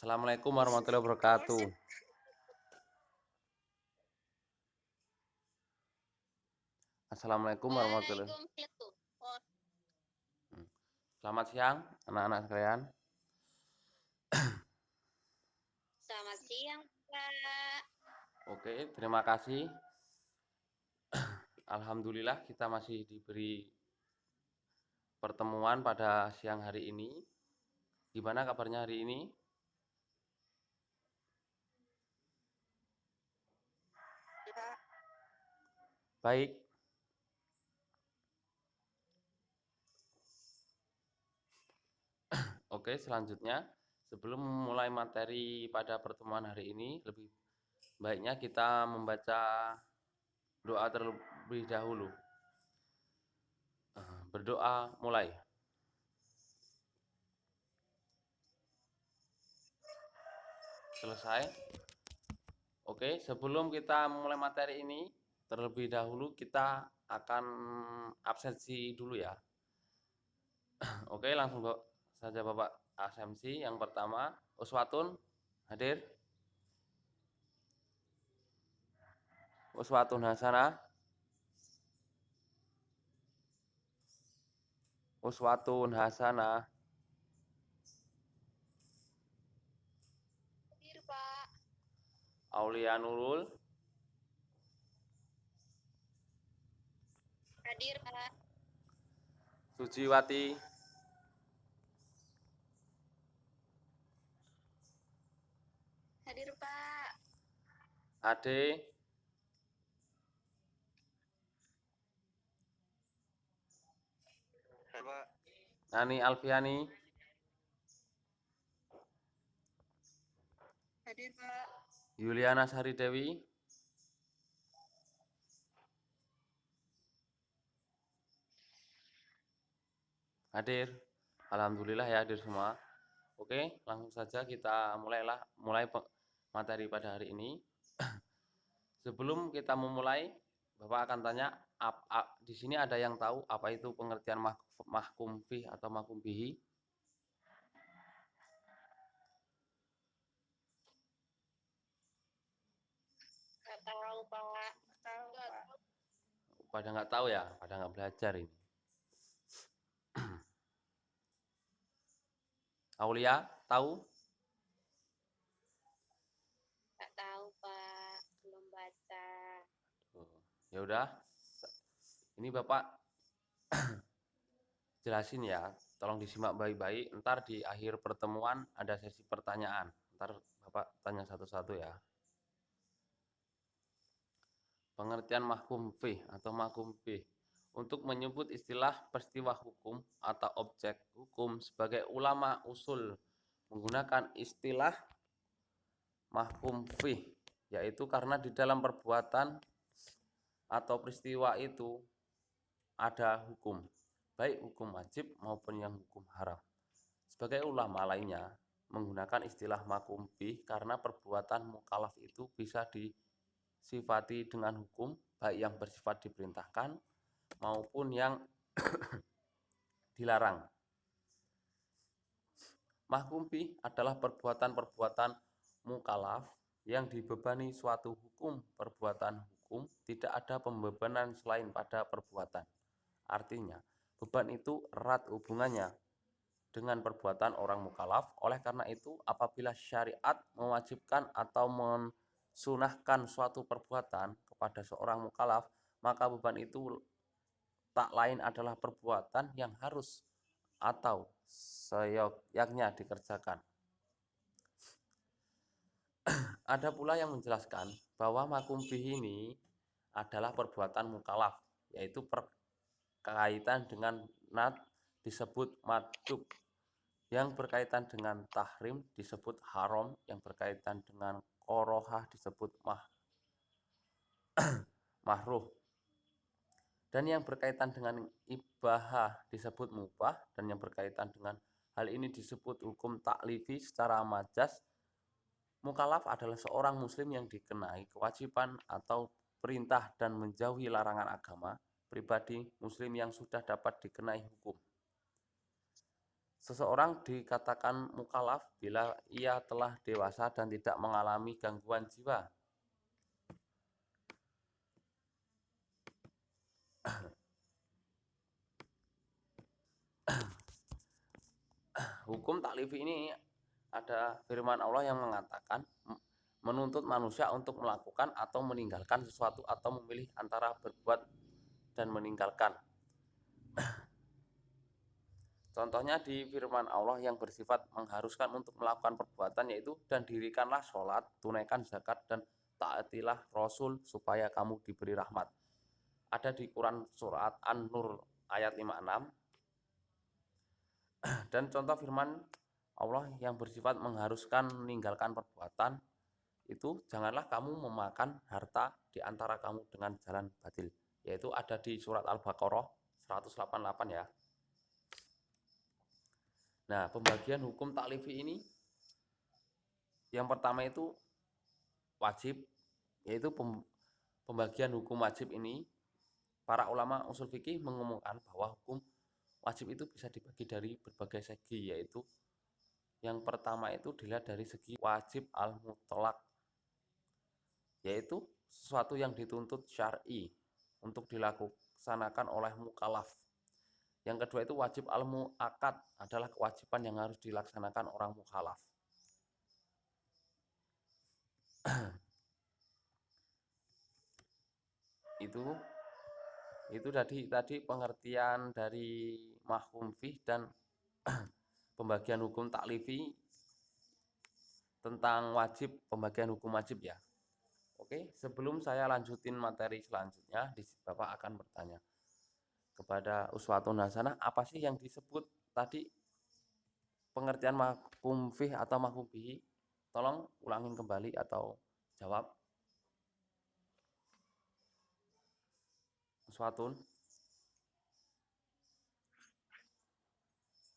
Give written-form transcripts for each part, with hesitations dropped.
Assalamualaikum warahmatullahi wabarakatuh. Assalamualaikum warahmatullahi wabarakatuh. Selamat siang, anak-anak sekalian. Selamat siang, Pak. Oke, terima kasih. Alhamdulillah kita masih diberi pertemuan pada siang hari ini. Gimana kabarnya hari ini? Baik. Oke, selanjutnya sebelum memulai materi pada pertemuan hari ini, lebih baiknya kita membaca doa terlebih dahulu. Berdoa mulai. Selesai. Oke, sebelum kita mulai materi ini, terlebih dahulu kita akan absensi dulu ya. Oke, langsung saja Bapak absensi. Yang pertama, Uswatun hadir. Uswatun hasanah. Uswatun hasanah. Hadir, Pak. Aulia Nurul. Hadir, Pak. Suciwati. Hadir, Pak. Ade. Pak. Nani Alfiani. Hadir, Pak. Yuliana Sari Dewi. Hadir. Alhamdulillah ya hadir semua. Oke, langsung saja kita mulai materi pada hari ini. Sebelum kita memulai, Bapak akan tanya, di sini ada yang tahu apa itu pengertian mahkum fih atau mahkum bihi? Nggak tahu, Pak. Tahu, Pak. Pada nggak tahu ya, pada nggak belajar ini. Aulia, tahu? Nggak tahu, Pak. Belum baca. Ya udah, ini Bapak jelasin ya, tolong disimak baik-baik. Ntar di akhir pertemuan ada sesi pertanyaan. Ntar Bapak tanya satu-satu ya. Pengertian mahkum fih atau mahkum bih untuk menyebut istilah peristiwa hukum atau objek hukum sebagai ulama usul menggunakan istilah mahkum fih, yaitu karena di dalam perbuatan atau peristiwa itu ada hukum, baik hukum wajib maupun yang hukum haram. Sebagai ulama lainnya menggunakan istilah mahkum bih karena perbuatan mukallaf itu bisa disifati dengan hukum, baik yang bersifat diperintahkan maupun yang dilarang. Mahkum bih adalah perbuatan-perbuatan mukallaf yang dibebani suatu hukum. Perbuatan hukum tidak ada pembebanan selain pada perbuatan. Artinya, beban itu erat hubungannya dengan perbuatan orang mukallaf. Oleh karena itu, apabila syariat mewajibkan atau mensunahkan suatu perbuatan kepada seorang mukallaf, maka beban itu tak lain adalah perbuatan yang harus atau seyaknya dikerjakan. Ada pula yang menjelaskan bahwa mahkum bih ini adalah perbuatan mukallaf, yaitu berkaitan dengan nat disebut madhub, yang berkaitan dengan tahrim disebut haram, yang berkaitan dengan korohah disebut mahruh, dan yang berkaitan dengan ibahah disebut mubah, dan yang berkaitan dengan hal ini disebut hukum taklifi secara majas. Mukallaf adalah seorang muslim yang dikenai kewajiban atau perintah dan menjauhi larangan agama, pribadi muslim yang sudah dapat dikenai hukum. Seseorang dikatakan mukallaf bila ia telah dewasa dan tidak mengalami gangguan jiwa. Hukum taklifi ini ada firman Allah yang mengatakan menuntut manusia untuk melakukan atau meninggalkan sesuatu atau memilih antara berbuat dan meninggalkan. Contohnya di firman Allah yang bersifat mengharuskan untuk melakukan perbuatan, yaitu dan dirikanlah sholat, tunaikan zakat, dan taatilah Rasul supaya kamu diberi rahmat. Ada di Quran surat An-Nur ayat 56. Dan contoh firman Allah yang bersifat mengharuskan meninggalkan perbuatan itu, janganlah kamu memakan harta di antara kamu dengan jalan batil, yaitu ada di surat Al-Baqarah 188 ya. Nah, pembagian hukum taklifi ini yang pertama itu wajib, yaitu pembagian hukum wajib ini para ulama usul fikih mengumumkan bahwa hukum wajib itu bisa dibagi dari berbagai segi, yaitu yang pertama itu dilihat dari segi wajib al-mutlaq, yaitu sesuatu yang dituntut syar'i untuk dilaksanakan oleh mukallaf. Yang kedua itu wajib al-mu'akkad, adalah kewajiban yang harus dilaksanakan orang mukallaf. itu tadi pengertian dari mahkum fih dan pembagian hukum taklifi tentang wajib, pembagian hukum wajib ya. Oke, sebelum saya lanjutin materi selanjutnya, Bapak akan bertanya kepada uswatun hasanah, apa sih yang disebut tadi pengertian mahkum fih atau mahkum bihi? Tolong ulangin kembali atau jawab. Uswatun.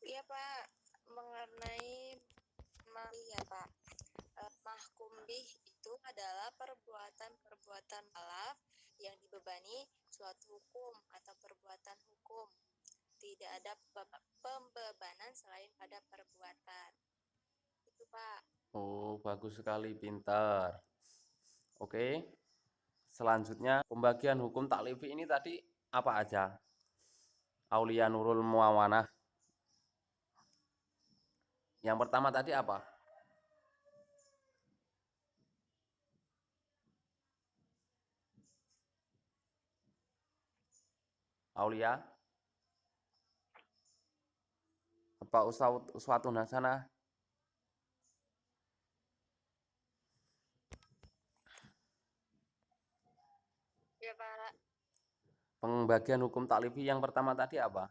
Iya Pak, mengenai ya Pak, mahkum bih itu adalah perbuatan khilaf yang dibebani suatu hukum atau perbuatan hukum. Tidak ada pembebanan selain pada perbuatan. Itu Pak. Oh, bagus sekali, pintar. Oke. Selanjutnya, pembagian hukum taklifi ini tadi apa aja? Aulia Nurul Muawanah. Yang pertama tadi apa? Aulia? Apa uswatun hasanah? Ya Pak. Pembagian hukum taklifi yang pertama tadi apa?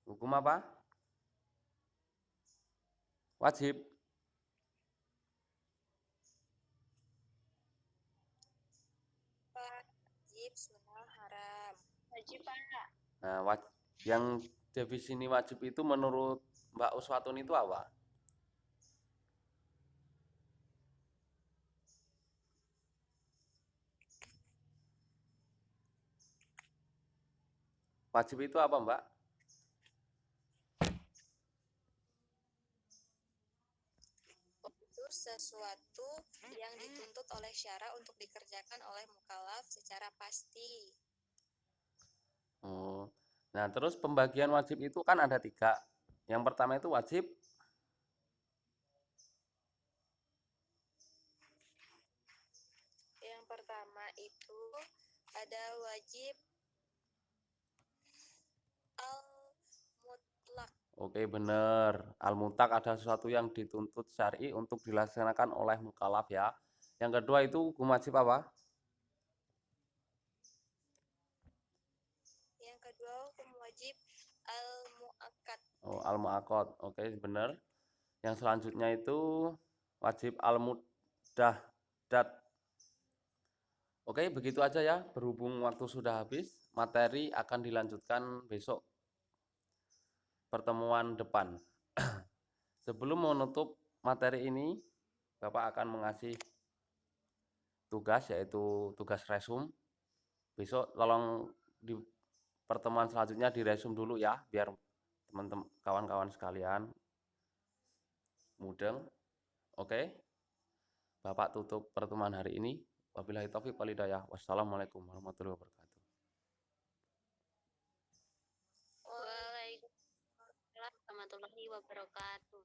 Hukum apa? Wajib. Wajib, sunnah, haram. Wajib Pak. Nah, yang definisi wajib itu menurut Mbak Uswatun itu apa? Wajib itu apa, Mbak? Itu sesuatu yang dituntut oleh syara untuk dikerjakan oleh mukallaf secara pasti. Oh. Nah, terus pembagian wajib itu kan ada 3. Yang pertama itu wajib. Yang pertama itu ada wajib al-mutlak. Oke, benar. Al-mutlak ada sesuatu yang dituntut syar'i untuk dilaksanakan oleh mukallaf ya. Yang kedua itu hukum wajib apa? Yang kedua hukum wajib al-mu'akkad. Oh, al-mu'akkad. Oke, benar. Yang selanjutnya itu wajib al-mudahdat. Oke, begitu aja ya. Berhubung waktu sudah habis, materi akan dilanjutkan besok pertemuan depan. Sebelum menutup materi ini, Bapak akan mengasih tugas, yaitu tugas resume. Besok tolong di pertemuan selanjutnya diresum dulu ya, biar teman-teman kawan-kawan sekalian mudeng. Oke, Bapak tutup pertemuan hari ini. Wabillahi taufiq wal hidayah. Wassalamualaikum warahmatullahi wabarakatuh. Waalaikumsalam warahmatullahi wabarakatuh.